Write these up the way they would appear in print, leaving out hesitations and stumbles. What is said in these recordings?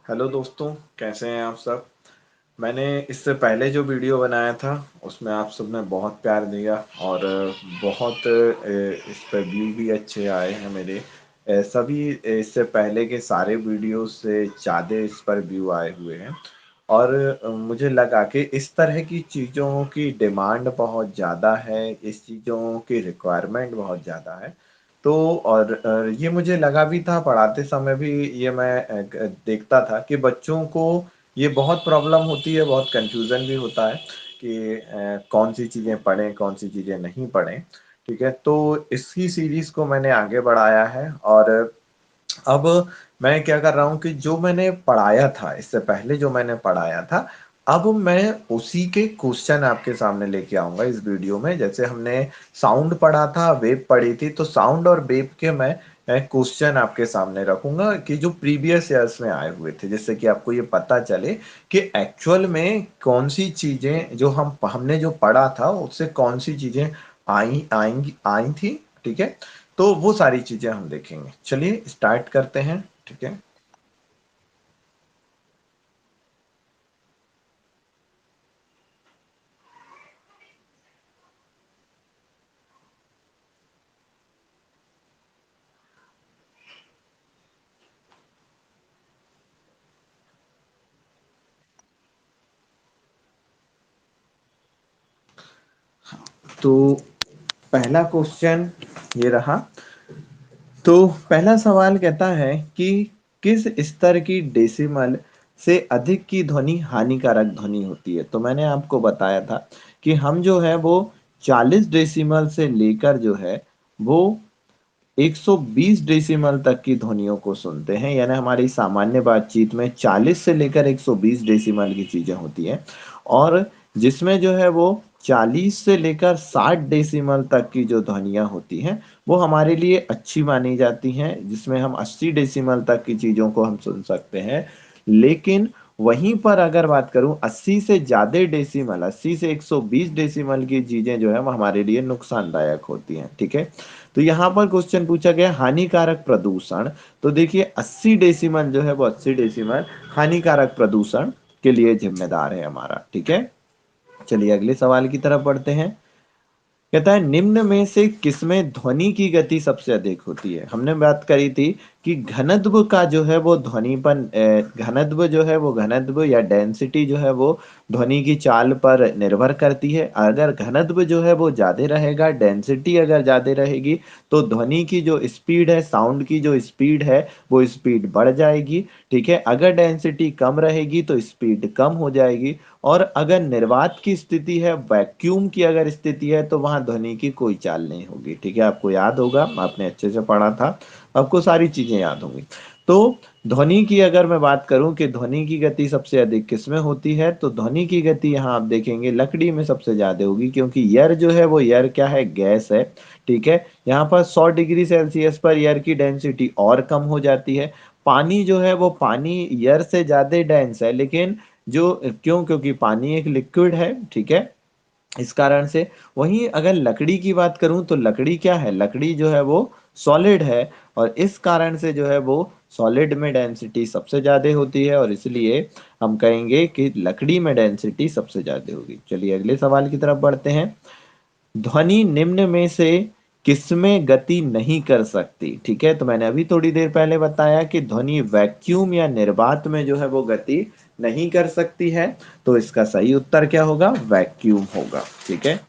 Hello दोस्तों, कैसे हैं आप सब। मैंने इससे पहले जो वीडियो बनाया था उसमें आप सबने बहुत प्यार दिया और बहुत इस पर व्यू भी अच्छे आए हैं मेरे। सभी इससे पहले के सारे वीडियो से ज़्यादा इस पर व्यू आए हुए हैं। और मुझे लगा कि इस तरह की चीज़ों की डिमांड बहुत ज़्यादा है, इस चीज़ों की रिक्वायरमेंट बहुत ज़्यादा है। तो और ये मुझे लगा भी था, पढ़ाते समय भी ये मैं देखता था कि बच्चों को ये बहुत प्रॉब्लम होती है, बहुत कन्फ्यूज़न भी होता है कि कौन सी चीज़ें पढ़ें, कौन सी चीज़ें नहीं पढ़ें। ठीक है, तो इसी सीरीज़ को मैंने आगे बढ़ाया है। और अब मैं क्या कर रहा हूँ कि जो मैंने पढ़ाया था, इससे पहले जो मैंने पढ़ाया था, अब मैं उसी के क्वेश्चन आपके सामने लेके आऊँगा इस वीडियो में। जैसे हमने साउंड पढ़ा था, वेव पढ़ी थी, तो साउंड और वेव के मैं क्वेश्चन आपके सामने रखूँगा कि जो प्रीवियस ईयर्स में आए हुए थे, जिससे कि आपको ये पता चले कि एक्चुअल में कौन-सी चीज़ें जो हमने जो पढ़ा था, उससे कौन-सी चीज़ें आई थी, ठीक है? तो वो सारी चीज़ें हम देखेंगे। चलिए स्टार्ट करते हैं, ठीक है? तो पहला क्वेश्चन ये रहा। तो पहला सवाल कहता है कि किस स्तर की डेसिमल से अधिक की ध्वनि हानिकारक ध्वनि होती है। तो मैंने आपको बताया था कि हम जो है वो 40 डेसिमल से लेकर जो है वो 120 डेसिमल तक की ध्वनियों को सुनते हैं। यानी हमारी सामान्य बातचीत में 40 से लेकर 120 डेसिमल की चीजें होती हैं। और जिसमें जो है वो 40 से लेकर 60 डेसिमल तक की जो ध्वनियां होती हैं वो हमारे लिए अच्छी मानी जाती हैं, जिसमें हम 80 डेसिमल तक की चीजों को हम सुन सकते हैं। लेकिन वहीं पर अगर बात करूं 80 से ज्यादा डेसिमल, 80 से 120 डेसिमल की चीजें जो है वो हमारे लिए नुकसानदायक होती हैं। ठीक है, तो यहाँ पर क्वेश्चन पूछा गया हानिकारक प्रदूषण। तो देखिए 80 डेसिमल जो है वो 80 डेसिमल हानिकारक प्रदूषण के लिए जिम्मेदार है हमारा। ठीक है, चलिए अगले सवाल की तरफ बढ़ते हैं। कहता है निम्न में से किसमें ध्वनि की गति सबसे अधिक होती है। हमने बात करी थी कि घनत्व का जो है वो ध्वनि पर घनत्व जो है वो घनत्व या डेंसिटी जो है वो ध्वनि की चाल पर निर्भर करती है। अगर घनत्व जो है वो ज्यादा रहेगा, डेंसिटी अगर ज्यादा रहेगी, तो ध्वनि की जो स्पीड है, साउंड की जो स्पीड है वो स्पीड बढ़ जाएगी। ठीक है, अगर डेंसिटी कम रहेगी तो स्पीड कम हो जाएगी। और अगर निर्वात की स्थिति है, वैक्यूम की अगर स्थिति है, तो वहां ध्वनि की कोई चाल नहीं होगी। ठीक है, आपको याद होगा, आपने अच्छे से पढ़ा था, आपको सारी चीजें याद होंगी। तो ध्वनि की अगर मैं बात करूं कि ध्वनि की गति सबसे अधिक किसमें होती है, तो ध्वनि की गति यहाँ आप देखेंगे लकड़ी में सबसे ज्यादा होगी, क्योंकि एयर जो है वो एयर क्या है, गैस है। ठीक है, यहाँ पर 100 डिग्री सेल्सियस पर एयर की डेंसिटी और कम हो जाती है। पानी जो है वो पानी एयर से ज्यादा डेंस है, लेकिन जो क्यों, क्योंकि पानी एक लिक्विड है। ठीक है, इस कारण से। वहीं अगर लकड़ी की बात करूं तो लकड़ी क्या है, लकड़ी जो है वो सॉलिड है, और इस कारण से जो है वो सॉलिड में डेंसिटी सबसे ज्यादा होती है, और इसलिए हम कहेंगे कि लकड़ी में डेंसिटी सबसे ज्यादा होगी। चलिए अगले सवाल की तरफ बढ़ते हैं। ध्वनि निम्न में से किसमें गति नहीं कर सकती। ठीक है, तो मैंने अभी थोड़ी देर पहले बताया कि ध्वनि वैक्यूम या निर्वात में जो है वो गति नहीं कर सकती है। तो इसका सही उत्तर क्या होगा, वैक्यूम होगा। ठीक है,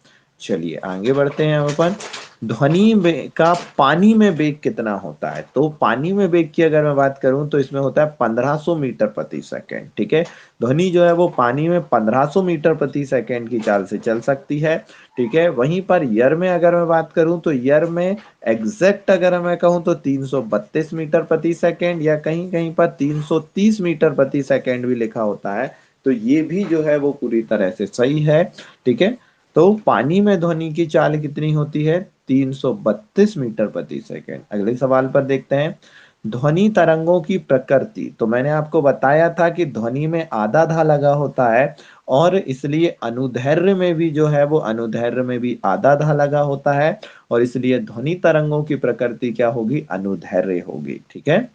चलिए आगे बढ़ते हैं। हम अपन का पानी में वेग कितना होता है। तो पानी में वेग की अगर मैं बात करूं तो इसमें होता है 1500 मीटर प्रति सेकंड। ठीक है, ध्वनि जो है वो पानी में 1500 मीटर प्रति सेकंड की चाल से चल सकती है। ठीक है, वहीं पर ईयर में अगर मैं बात करूं तो ईयर में एग्जैक्ट अगर मैं कहूं तो 332 मीटर प्रति सेकंड, या कहीं कहीं पर 330 मीटर प्रति सेकंड भी लिखा होता है। तो ये भी जो है वो पूरी तरह से सही है। ठीक है, तो पानी में ध्वनि की चाल कितनी होती है, 332 मीटर प्रति सेकंड। अगले सवाल पर देखते हैं। ध्वनि तरंगों की प्रकृति। तो मैंने आपको बताया था कि ध्वनि में आधा धा लगा होता है, और इसलिए अनुदैर्घ्य में भी जो है वो अनुदैर्घ्य में भी आधा धा लगा होता है, और इसलिए ध्वनि तरंगों की प्रकृति क्या होगी, अनुदैर्घ्य होगी। ठीक है,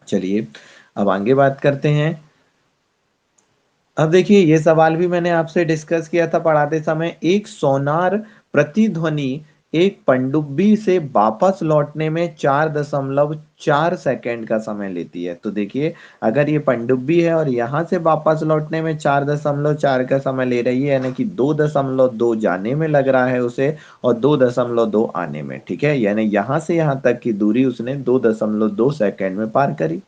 चलिए अब आगे बात करते हैं। अब देखिए ये सवाल भी मैंने आपसे डिस्कस किया था पढ़ाते समय। एक सोनार प्रतिध्वनि एक पनडुब्बी से वापस लौटने में 4.4 सेकंड का समय लेती है। तो देखिए अगर ये पनडुब्बी है और यहाँ से वापस लौटने में 4.4 का समय ले रही है, यानी कि 2.2 जाने में लग रहा है उसे और 2.2 आने में, ठीक है। यानी यहाँ से यहाँ तक की दूरी उसने 2.2 सेकंड में पार करी।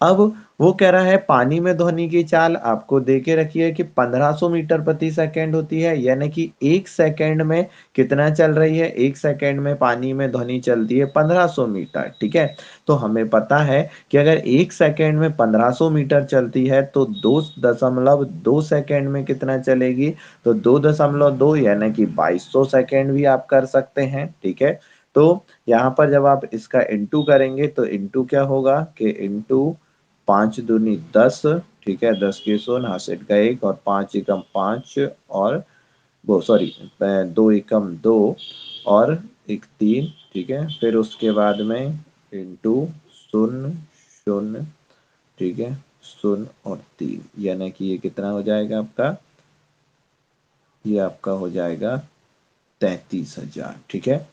अब वो कह रहा है पानी में ध्वनि की चाल आपको दे के रखी है कि 1500 मीटर प्रति सेकंड होती है, यानी कि एक सेकंड में कितना चल रही है, एक सेकंड में पानी में ध्वनि चलती है 1500 मीटर, ठीक है। तो हमें पता है कि अगर एक सेकंड में 1500 मीटर चलती है तो 2.2 सेकंड में कितना चलेगी, तो 2.2 यानी कि 2200 सेकंड भी आप कर सकते हैं, ठीक है। तो यहाँ पर जब आप इसका इंटू करेंगे तो इंटू क्या होगा कि इंटू 5 दूनी 10, ठीक है, 10 के 100 हासिल का 1 और 5 एकम 5 और वो सॉरी 2 एकम 2 और 1 3, ठीक है। फिर उसके बाद में इंटू 0 0, ठीक है, 0 और 3, यानी कि ये कितना हो जाएगा आपका, ये आपका हो जाएगा 33,000, ठीक है।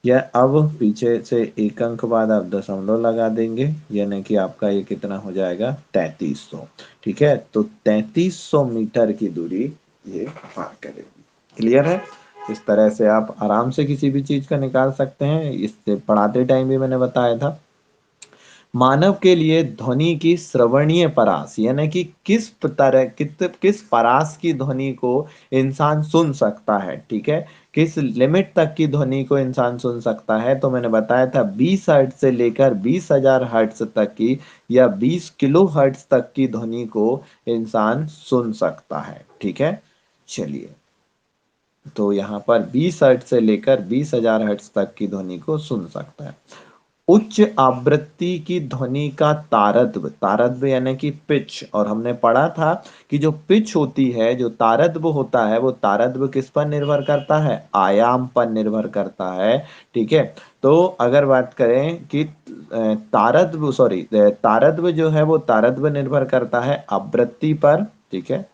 या अब पीछे से एक अंक बाद आप दशमलव लगा देंगे, यानी कि आपका ये कितना हो जाएगा 3300, ठीक है। तो 3300 मीटर की दूरी ये पार करेगी। क्लियर है। इस तरह से आप आराम से किसी भी चीज का निकाल सकते हैं। इससे पढ़ाते टाइम भी मैंने बताया था। मानव के लिए ध्वनि की श्रवणीय परास, यानी कि किस परास की ध्वनि को इंसान सुन सकता है, ठीक है। किस लिमिट तक की ध्वनि को इंसान सुन सकता है, तो मैंने बताया था 20 हर्ट्ज से लेकर 20,000 हर्ट्ज तक की या 20 किलो हर्ट्ज तक की ध्वनि को इंसान सुन सकता है, ठीक है। चलिए, तो यहाँ पर 20 हर्ट्ज से लेकर 20,000 हर्ट्ज तक की ध्वनि को सुन सकता है। उच्च आवृत्ति की ध्वनि का तारत्व, तारत्व यानी कि पिच, और हमने पढ़ा था कि जो पिच होती है, जो तारत्व होता है, वो तारत्व किस पर निर्भर करता है, आयाम पर निर्भर करता है, ठीक है। तो अगर बात करें कि तारत्व जो है वो तारत्व निर्भर करता है आवृत्ति पर, ठीक है,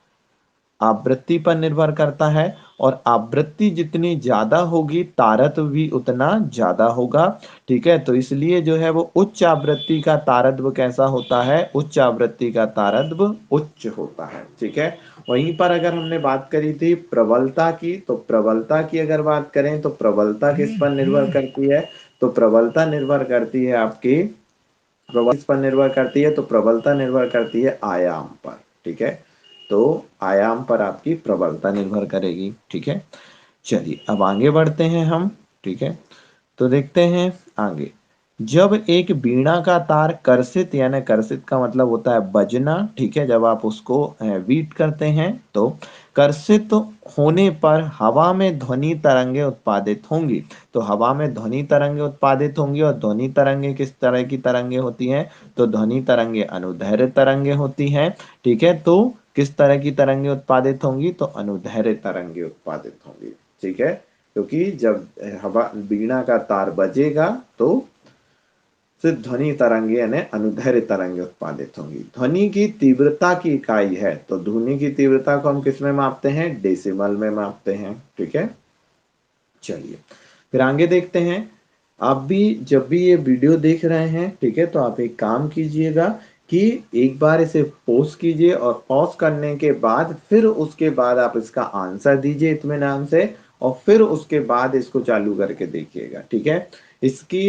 आवृत्ति पर निर्भर करता है। और आवृत्ति जितनी ज्यादा होगी तारत्व भी उतना ज्यादा होगा, ठीक है। तो इसलिए जो है वो उच्च आवृत्ति का तारत्व कैसा होता है, उच्च आवृत्ति का तारत्व उच्च होता है, ठीक है। वहीं पर अगर हमने बात करी थी प्रबलता की, तो प्रबलता की अगर बात करें तो प्रबलता किस पर निर्भर करती है, तो प्रबलता निर्भर करती है आपकी, प्रबलता किस पर निर्भर करती है, तो प्रबलता निर्भर करती है आयाम पर, ठीक है। तो आयाम पर आपकी प्रबलता निर्भर करेगी, ठीक है। चलिए अब आगे बढ़ते हैं हम, ठीक है। तो देखते हैं आगे। जब एक वीणा का तार कर्षित, यानी कर्षित का मतलब होता है बजना, ठीक है, जब आप उसको बीट करते हैं तो कर्षित होने पर हवा में ध्वनि तरंगे उत्पादित होंगी। तो हवा में ध्वनि तरंगे उत्पादित होंगी, और ध्वनि तरंगे किस तरह की तरंगे होती हैं, तो ध्वनि तरंगे अनुदैर्घ्य तरंगे होती हैं, ठीक है। तो किस तरह की तरंगे उत्पादित होंगी, तो अनुदैर्घ्य तरंगे उत्पादित होंगी, ठीक है। क्योंकि जब हवा वीणा का तार बजेगा तो सिर्फ ध्वनि तरंगे यानी अनुदैर्घ्य तरंगे उत्पादित होंगी। ध्वनि की तीव्रता की इकाई है, तो ध्वनि की तीव्रता को हम किस में मापते हैं, डेसिमल में मापते हैं, ठीक है। चलिए फिर आगे देखते हैं। आप भी जब भी ये वीडियो देख रहे हैं, ठीक है, तो आप एक काम कीजिएगा कि एक बार इसे पॉज कीजिए, और पॉज करने के बाद फिर उसके बाद आप इसका आंसर दीजिए इत्मीनान से, और फिर उसके बाद इसको चालू करके देखिएगा, ठीक है। इसकी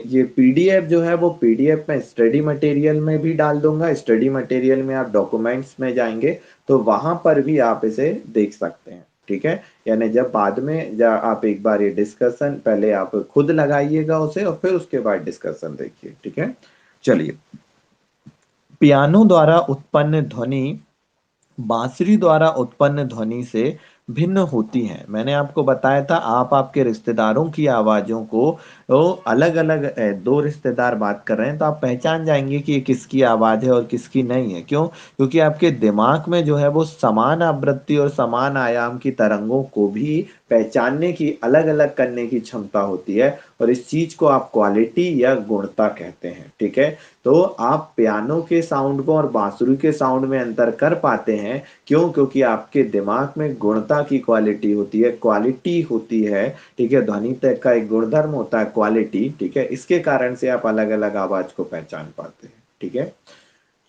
ये पीडीएफ जो है वो पीडीएफ में स्टडी मटेरियल में भी डाल दूंगा। स्टडी मटेरियल में आप डॉक्यूमेंट्स में जाएंगे तो वहां पर भी आप इसे देख सकते हैं, ठीक है। यानी जब बाद में आप एक बार ये डिस्कशन पहले आप खुद लगाइएगा उसे, और फिर उसके बाद डिस्कशन देखिए, ठीक है। चलिए, पियानो द्वारा उत्पन्न ध्वनि बांसुरी द्वारा उत्पन्न ध्वनि से भिन्न होती हैं। मैंने आपको बताया था आप आपके रिश्तेदारों की आवाजों को, तो अलग अलग दो रिश्तेदार बात कर रहे हैं तो आप पहचान जाएंगे कि ये किसकी आवाज है और किसकी नहीं है। क्यों? क्योंकि आपके दिमाग में जो है वो समान आवृत्ति और समान आयाम की तरंगों को भी पहचानने की, अलग अलग करने की क्षमता होती है, और इस चीज को आप क्वालिटी या गुणता कहते हैं। ठीक है, तो आप पियानो के साउंड को और बांसुरी के साउंड में अंतर कर पाते हैं, क्यों? क्योंकि आपके दिमाग में गुणता की क्वालिटी होती है, क्वालिटी होती है। ठीक है, ध्वनि तक का एक गुणधर्म होता है क्वालिटी। ठीक है, इसके कारण से आप अलग अलग आवाज को पहचान पाते हैं। ठीक है,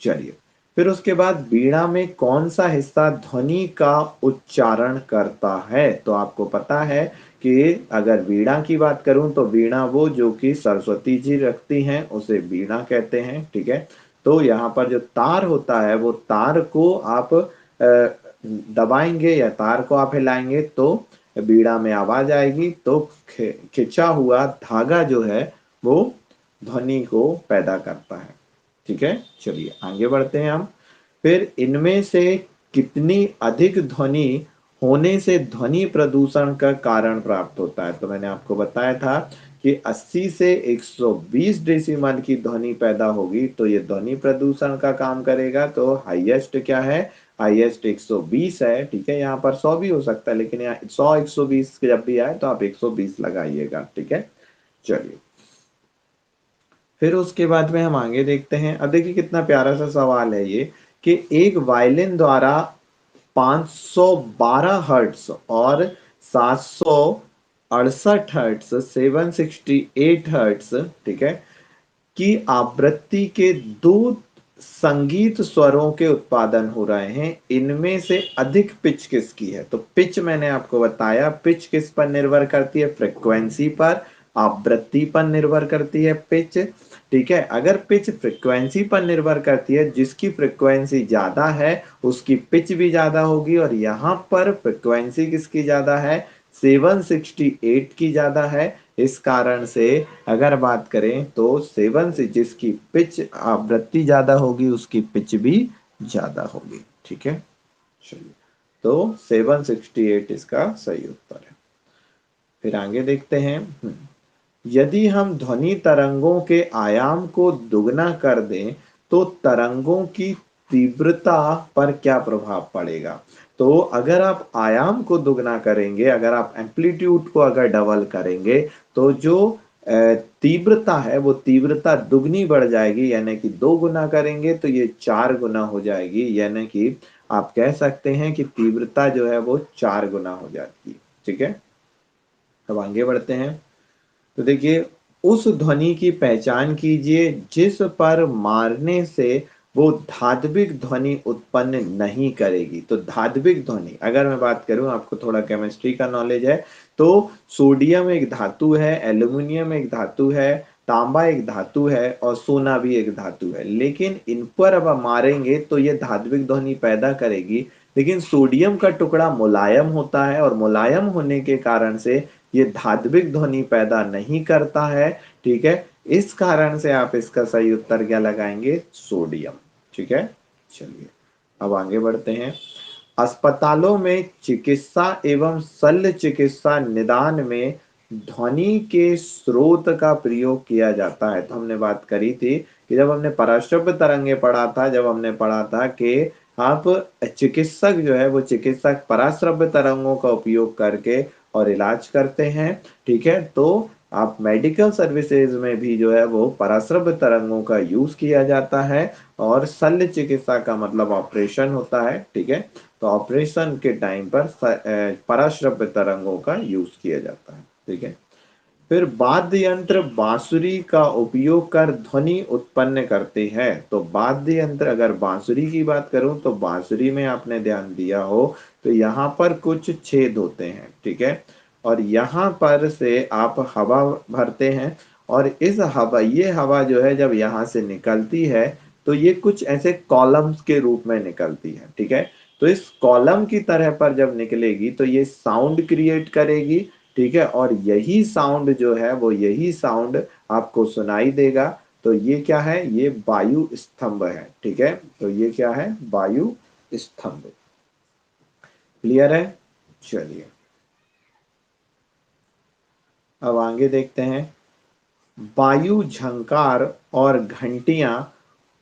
चलिए, फिर उसके बाद वीणा में कौन सा हिस्सा ध्वनि का उच्चारण करता है? तो आपको पता है कि अगर वीणा की बात करूं तो वीणा वो जो कि सरस्वती जी रखती हैं उसे वीणा कहते हैं। ठीक है, तो यहाँ पर जो तार होता है वो तार को आप दबाएंगे या तार को आप हिलाएंगे तो वीणा में आवाज आएगी। तो खिंचा हुआ धागा जो है वो ध्वनि को पैदा करता है। ठीक है, चलिए आगे बढ़ते हैं हम। फिर इनमें से कितनी अधिक ध्वनि होने से ध्वनि प्रदूषण का कारण प्राप्त होता है? तो मैंने आपको बताया था कि 80 से 120 डेसिमल की ध्वनि पैदा होगी तो ये ध्वनि प्रदूषण का काम करेगा। तो हाईएस्ट क्या है? हाईएस्ट 120 है। ठीक है, यहाँ पर 100 भी हो सकता है, लेकिन यहाँ 100 120 जब भी आए तो आप 120 लगाइएगा। ठीक है, चलिए, फिर उसके बाद में हम आगे देखते हैं। अब देखिए कितना प्यारा सा सवाल है ये, कि एक वायलिन द्वारा 512 हर्ट्स और 768 हर्ट्स, 768 हर्ट्स, ठीक है, की आवृत्ति के दो संगीत स्वरों के उत्पादन हो रहे हैं। इनमें से अधिक पिच किसकी है? तो पिच मैंने आपको बताया, पिच किस पर निर्भर करती है? फ्रीक्वेंसी पर, आवृत्ति पर निर्भर करती है पिच। ठीक है, अगर पिच फ्रीक्वेंसी पर निर्भर करती है, जिसकी फ्रीक्वेंसी ज्यादा है उसकी पिच भी ज्यादा होगी, और यहां पर फ्रीक्वेंसी किसकी ज्यादा है? 768 की ज्यादा है। इस कारण से अगर बात करें तो 7 से जिसकी पिच आवृत्ति ज्यादा होगी उसकी पिच भी ज्यादा होगी। ठीक है, चलिए, तो 768 इसका सही उत्तर है। फिर आगे देखते हैं। यदि हम ध्वनि तरंगों के आयाम को दुगना कर दें तो तरंगों की तीव्रता पर क्या प्रभाव पड़ेगा? तो अगर आप आयाम को दुगना करेंगे, अगर आप एम्पलीट्यूड को अगर डबल करेंगे तो जो तीव्रता है वो तीव्रता दुगनी बढ़ जाएगी, यानी कि 2 गुना करेंगे तो ये 4 गुना हो जाएगी, यानी कि आप कह सकते हैं कि तीव्रता जो है वो 4 गुना हो जाती है। ठीक है, अब आगे बढ़ते हैं। तो देखिए, उस ध्वनि की पहचान कीजिए जिस पर मारने से वो धात्विक ध्वनि उत्पन्न नहीं करेगी। तो धात्विक ध्वनि, अगर मैं बात करूं, आपको थोड़ा केमिस्ट्री का नॉलेज है तो सोडियम एक धातु है, एल्यूमिनियम एक धातु है, तांबा एक धातु है, और सोना भी एक धातु है। लेकिन इन पर अब हम मारेंगे तो ये धात्विक ध्वनि पैदा करेगी। लेकिन सोडियम का टुकड़ा मुलायम होता है, और मुलायम होने के कारण से ये धात्विक ध्वनि पैदा नहीं करता है। ठीक है, इस कारण से आप इसका सही उत्तर क्या लगाएंगे? सोडियम। ठीक है, चलिए अब आगे बढ़ते हैं। अस्पतालों में चिकित्सा एवं शल्य चिकित्सा निदान में ध्वनि के स्रोत का प्रयोग किया जाता है। तो हमने बात करी थी कि जब हमने पराश्रव्य तरंगे पढ़ा था, जब हमने पढ़ा था कि आप चिकित्सक जो है वो चिकित्सक पराश्रव्य तरंगों का उपयोग करके और इलाज करते हैं। ठीक है, तो आप मेडिकल सर्विसेज में भी जो है वो पराश्रव्य तरंगों का यूज किया जाता है, और शल्य चिकित्सा का मतलब ऑपरेशन होता है। ठीक है, तो ऑपरेशन के टाइम पर पराश्रव्य तरंगों का यूज किया जाता है। ठीक है, फिर वाद्य यंत्र बांसुरी का उपयोग कर ध्वनि उत्पन्न करते हैं। तो वाद्य यंत्र, अगर बांसुरी की बात करूं तो बांसुरी में आपने ध्यान दिया हो तो यहाँ पर कुछ छेद होते हैं। ठीक है, और यहाँ पर से आप हवा भरते हैं, और इस हवा, ये हवा जो है जब यहाँ से निकलती है तो ये कुछ ऐसे कॉलम्स के रूप में निकलती है। ठीक है, तो इस कॉलम की तरह पर जब निकलेगी तो ये साउंड क्रिएट करेगी। ठीक है, और यही साउंड जो है वो यही साउंड आपको सुनाई देगा। तो ये क्या है? ये वायु स्तंभ है। ठीक है, तो ये क्या है? वायु स्तंभ। क्लियर है? चलिए अब आगे देखते हैं। वायु झंकार और घंटियां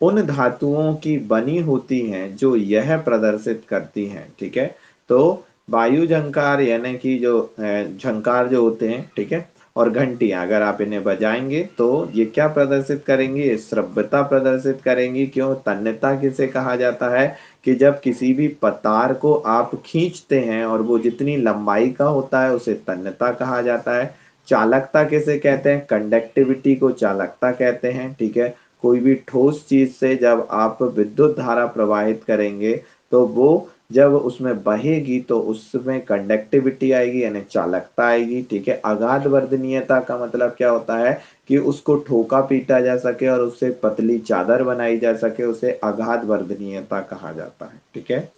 उन धातुओं की बनी होती हैं जो यह प्रदर्शित करती हैं। ठीक है, तो वायु झंकार यानी कि जो झंकार जो होते हैं, ठीक है, और घंटियां अगर आप इन्हें बजाएंगे तो ये क्या प्रदर्शित करेंगी, ये श्रव्यता प्रदर्शित करेंगी। क्यों? तन्यता किसे कहा जाता है कि जब किसी भी पतार को आप खींचते हैं और वो जितनी लंबाई का होता है उसे तन्यता कहा जाता है। चालकता किसे कहते हैं? कंडक्टिविटी को चालकता कहते हैं, ठीक है। कोई भी ठोस चीज से जब आप विद्युत धारा प्रवाहित करेंगे तो वो जब उसमें बहेगी तो उसमें कंडक्टिविटी आएगी यानी चालकता आएगी, ठीक है। अगाध वर्धनीयता का मतलब क्या होता है कि उसको ठोका पीटा जा सके और उससे पतली चादर बनाई जा सके, उसे अगाध वर्धनीयता कहा जाता है, ठीक है।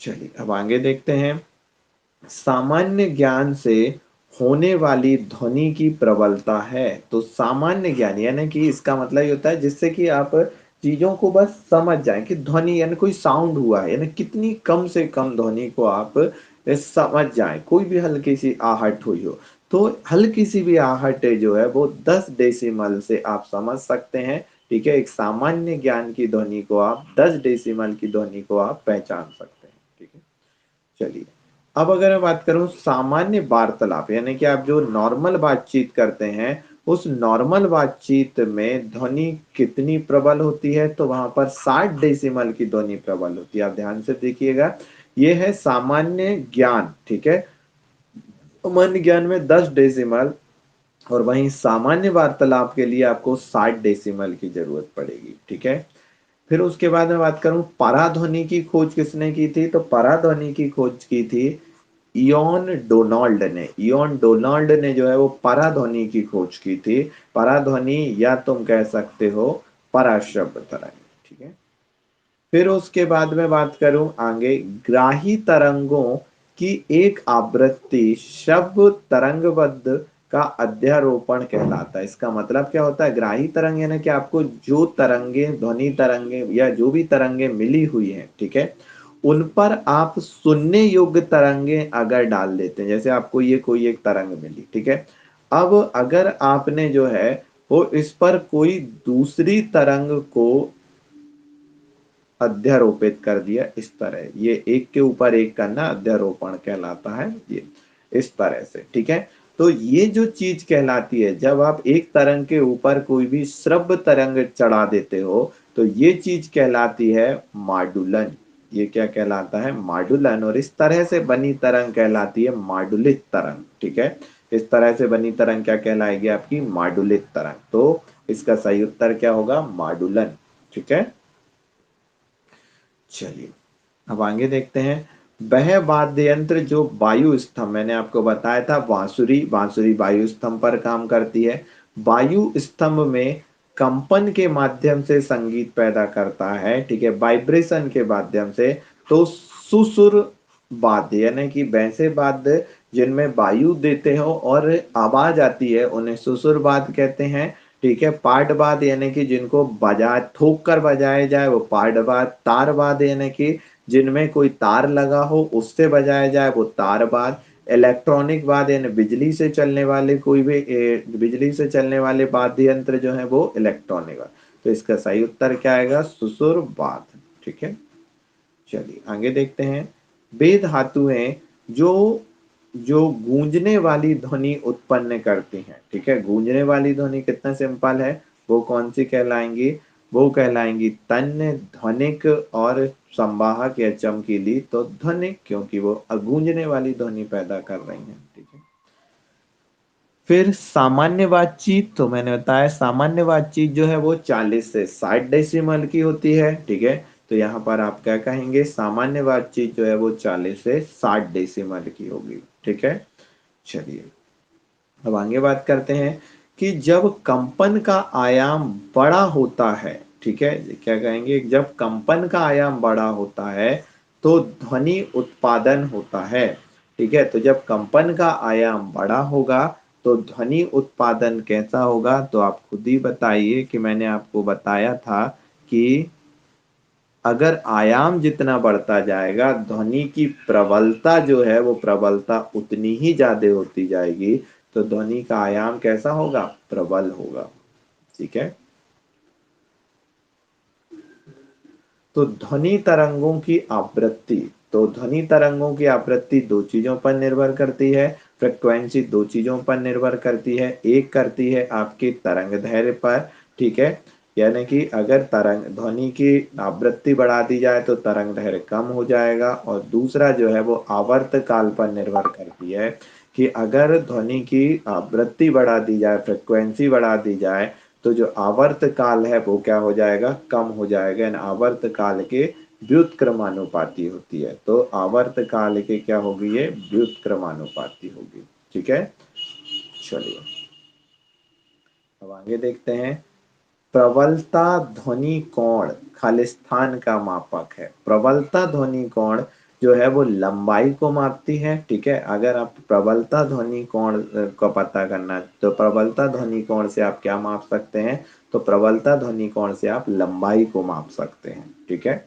चलिए अब आगे देखते हैं। सामान्य ज्ञान से होने वाली ध्वनि की प्रबलता है। तो सामान्य ज्ञान यानी कि इसका मतलब ये होता है जिससे कि आप चीजों को बस समझ जाएं कि ध्वनि यानी कोई साउंड हुआ है यानी कितनी कम से कम ध्वनि को आप समझ जाएं। कोई भी हल्की सी आहट हुई हो तो हल्की सी भी आहट जो है वो 10 डेसिमल से आप समझ सकते हैं, ठीक है। एक सामान्य ज्ञान की ध्वनि को आप 10 डेसिमल की ध्वनि को आप पहचान सकते हैं, ठीक है। चलिए अब अगर मैं बात करूं सामान्य वार्तालाप यानी कि आप जो नॉर्मल बातचीत करते हैं उस नॉर्मल बातचीत में ध्वनि कितनी प्रबल होती है, तो वहां पर 60 डेसिमल की ध्वनि प्रबल होती है। आप ध्यान से देखिएगा, ये है सामान्य ज्ञान, ठीक है। सामान्य ज्ञान में 10 डेसिमल और वहीं सामान्य वार्तालाप के लिए आपको 60 डेसिमल की जरूरत पड़ेगी, ठीक है। फिर उसके बाद मैं बात करूं पराध्वनि की खोज किसने की थी, तो पराध्वनि की खोज की थी इयॉन डोनाल्ड ने। इयॉन डोनाल्ड ने जो है वो पराध्वनि की खोज की थी। पराध्वनि या तुम कह सकते हो पराशब्द तरंग, ठीक है। फिर उसके बाद में बात करूं आगे ग्राही तरंगों की एक आवृत्ति शब्द तरंगबद्ध का अध्यारोपण कहलाता है। इसका मतलब क्या होता है? ग्राही तरंग यानी कि आपको जो तरंगे ध्वनि तरंगे या जो भी तरंगे मिली हुई हैं, ठीक है, उन पर आप सुनने योग्य तरंगे अगर डाल देते हैं, जैसे आपको ये कोई एक तरंग मिली, ठीक है। अब अगर आपने जो है वो इस पर कोई दूसरी तरंग को अध्यारोपित कर दिया, इस तरह ये एक के ऊपर एक करना अध्यारोपण कहलाता है, ये इस तरह से, ठीक है। तो ये जो चीज कहलाती है जब आप एक तरंग के ऊपर कोई भी श्रव्य तरंग चढ़ा देते हो तो ये चीज कहलाती है माडुलन। ये क्या कहलाता है? माडुलन। और इस तरह से बनी तरंग कहलाती है माडुलित तरंग, ठीक है। इस तरह से बनी तरंग क्या कहलाएगी? आपकी माडुलित तरंग। तो इसका सही उत्तर क्या होगा? माडुलन, ठीक है। चलिए अब आगे देखते हैं। वह वाद्य यंत्र जो वायु स्तंभ, मैंने आपको बताया था बांसुरी, बांसुरी वायु स्तंभ पर काम करती है। वायु स्तंभ में कंपन के माध्यम से संगीत पैदा करता है, ठीक है, वाइब्रेशन के माध्यम से। तो सुसुर वाद्य यानी कि वैसे वाद्य जिनमें वायु देते हो और आवाज आती है उन्हें सुसुर वाद्य कहते हैं, ठीक है। पार्टवाद यानी कि जिनको बजा ठोक कर बजाया जाए वो पार्टवाद। तारवाद यानी कि जिनमें कोई तार लगा हो उससे बजाया जाए वो तारवाद। इलेक्ट्रॉनिक वाद्य यानी बिजली से चलने वाले कोई भी बिजली से चलने वाले वाद्य यंत्र जो है वो इलेक्ट्रॉनिक वाद्य। तो इसका सही उत्तर क्या आएगा? सुसुर वाद, ठीक है। चलिए आगे देखते हैं। वे धातुएं जो जो गूंजने वाली ध्वनि उत्पन्न करती हैं, ठीक है। गूंजने वाली ध्वनि कितना सिंपल है, वो कौन सी कहलाएंगी? वो कहलाएंगी तन्य, ध्वनिक और संवाहक या चमकीली। तो ध्वनिक क्योंकि वो गूंजने वाली ध्वनि पैदा कर रही हैं, ठीक है। फिर सामान्य बातचीत, तो मैंने बताया सामान्य बातचीत जो है वो 40 से 60 डेसिमल की होती है, ठीक है। तो यहाँ पर आप क्या कहेंगे? सामान्य बातचीत जो है वो 40 से 60 डेसिमल की होगी, ठीक है। चलिए अब आगे बात करते हैं कि जब कंपन का आयाम बड़ा होता है, ठीक है, क्या कहेंगे? जब कंपन का आयाम बड़ा होता है तो ध्वनि उत्पादन होता है, ठीक है। तो जब कंपन का आयाम बड़ा होगा तो ध्वनि उत्पादन कैसा होगा? तो आप खुद ही बताइए कि मैंने आपको बताया था कि अगर आयाम जितना बढ़ता जाएगा ध्वनि की प्रबलता जो है वो प्रबलता उतनी ही ज्यादा होती जाएगी। तो ध्वनि का आयाम कैसा होगा? प्रबल होगा, ठीक है। तो ध्वनि तरंगों की आवृत्ति, तो ध्वनि तरंगों की आवृत्ति दो चीजों पर निर्भर करती है, फ्रिक्वेंसी दो चीजों पर निर्भर करती है। एक करती है आपकी तरंग दैर्ध्य पर, ठीक है, यानी कि अगर तरंग ध्वनि की आवृत्ति बढ़ा दी जाए तो तरंग दैर्ध्य कम हो जाएगा। और दूसरा जो है वो आवर्त काल पर निर्भर करती है कि अगर ध्वनि की आवृत्ति बढ़ा दी जाए, फ्रिक्वेंसी बढ़ा दी जाए, तो जो आवर्त काल है वो क्या हो जाएगा, कम हो जाएगा। यानी आवर्त काल के व्युत्क्रमानुपाती होती है। तो आवर्त काल के क्या होगी, ये व्युत्क्रमानुपाती होगी, ठीक है। चलिए अब आगे देखते हैं। प्रबलता ध्वनि कोण खालिस्तान का मापक है। प्रबलता ध्वनि कोण जो है वो लंबाई को मापती है, ठीक है। अगर आप प्रबलता ध्वनि कोण को पता करना, तो प्रबलता ध्वनि कोण से आप क्या माप सकते हैं, तो प्रबलता ध्वनि कोण से आप लंबाई को माप सकते हैं, ठीक है।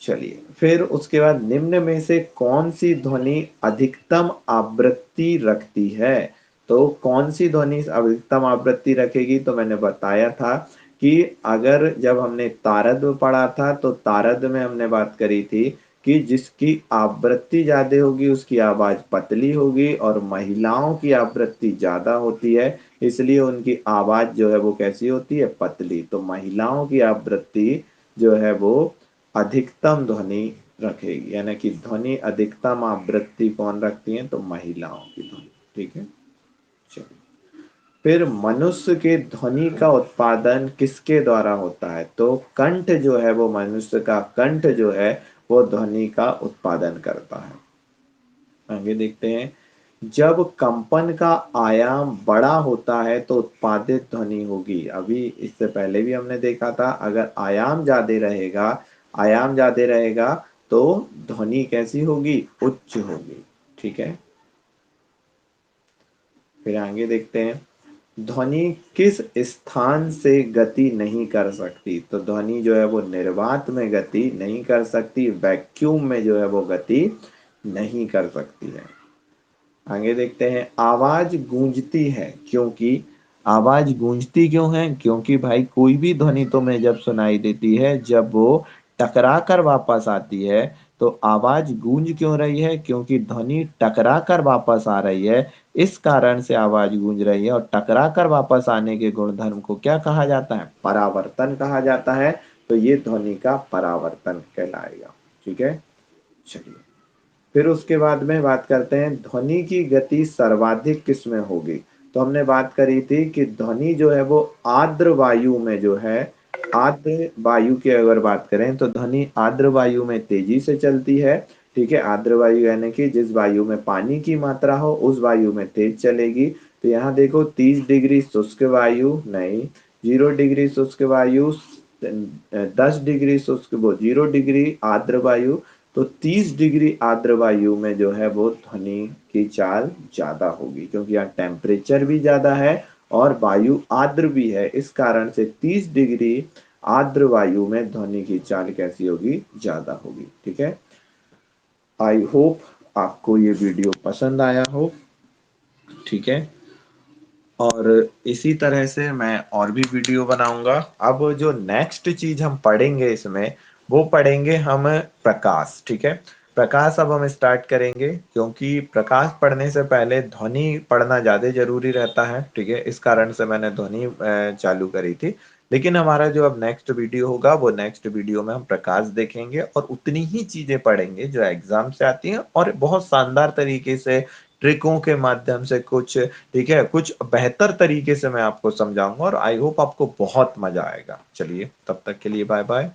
चलिए फिर उसके बाद निम्न में से कौन सी ध्वनि अधिकतम आवृत्ति रखती है। तो कौन सी ध्वनि अधिकतम आवृत्ति रखेगी, तो मैंने बताया था कि अगर जब हमने तारध्य पढ़ा था तो तारध्य में हमने बात करी थी कि जिसकी आवृत्ति ज्यादा होगी उसकी आवाज पतली होगी, और महिलाओं की आवृत्ति ज्यादा होती है इसलिए उनकी आवाज जो है वो कैसी होती है, पतली। तो महिलाओं की आवृत्ति जो है वो अधिकतम ध्वनि रखेगी, यानी कि ध्वनि अधिकतम आवृत्ति कौन रखती है, तो महिलाओं की ध्वनि, ठीक है। चलिए फिर मनुष्य के ध्वनि का उत्पादन किसके द्वारा होता है, तो कंठ जो है वो मनुष्य का कंठ जो है वो ध्वनि का उत्पादन करता है। आगे देखते हैं। जब कंपन का आयाम बड़ा होता है तो उत्पादित ध्वनि होगी। अभी इससे पहले भी हमने देखा था, अगर आयाम ज्यादा रहेगा तो ध्वनि कैसी होगी, उच्च होगी, ठीक है। फिर आगे देखते हैं। ध्वनि किस स्थान से गति नहीं कर सकती, तो ध्वनि जो है वो निर्वात में गति नहीं कर सकती, वैक्यूम में जो है वो गति नहीं कर सकती है। आगे देखते हैं। आवाज गूंजती है क्योंकि, आवाज गूंजती क्यों है, क्योंकि भाई कोई भी ध्वनि तुम्हें जब सुनाई देती है, जब वो टकरा कर वापस आती है तो आवाज गूंज क्यों रही है, क्योंकि ध्वनि टकरा कर वापस आ रही है, इस कारण से आवाज गूंज रही है। और टकरा कर वापस आने के गुणधर्म को क्या कहा जाता है, परावर्तन कहा जाता है। तो ये ध्वनि का परावर्तन कहलाएगा, ठीक है। चलिए फिर उसके बाद में बात करते हैं ध्वनि की गति सर्वाधिक किसमें होगी। तो हमने बात करी थी कि ध्वनि जो है वो आर्द्र वायु में जो है, आर्द्र वायु की अगर बात करें तो ध्वनि आर्द्र वायु में तेजी से चलती है, ठीक है। आर्द्र वायु यानी कि जिस वायु में पानी की मात्रा हो उस वायु में तेज चलेगी। तो यहाँ देखो 30 डिग्री शुष्क वायु नहीं, 0 डिग्री शुष्क वायु, 10 डिग्री शुष्क, वो 0 डिग्री आर्द्र वायु। तो 30 डिग्री आर्द्र वायु में जो है वो ध्वनि की चाल ज्यादा होगी, क्योंकि यहाँ टेम्परेचर भी ज्यादा है और वायु आर्द्र भी है, इस कारण से 30 डिग्री आर्द्र वायु में ध्वनि की चाल कैसी होगी, ज्यादा होगी, ठीक है। आई होप आपको ये वीडियो पसंद आया हो, ठीक है। और इसी तरह से मैं और भी वीडियो बनाऊंगा। अब जो नेक्स्ट चीज हम पढ़ेंगे इसमें, वो पढ़ेंगे हम प्रकाश, ठीक है। प्रकाश अब हम स्टार्ट करेंगे, क्योंकि प्रकाश पढ़ने से पहले ध्वनि पढ़ना ज्यादा जरूरी रहता है, ठीक है। इस कारण से मैंने ध्वनि चालू करी थी। लेकिन हमारा जो अब नेक्स्ट वीडियो होगा, वो नेक्स्ट वीडियो में हम प्रकाश देखेंगे और उतनी ही चीजें पढ़ेंगे जो एग्जाम से आती हैं, और बहुत शानदार तरीके से ट्रिकों के माध्यम से कुछ, ठीक है, कुछ बेहतर तरीके से मैं आपको समझाऊंगा, और आई होप आपको बहुत मजा आएगा। चलिए तब तक के लिए बाय बाय।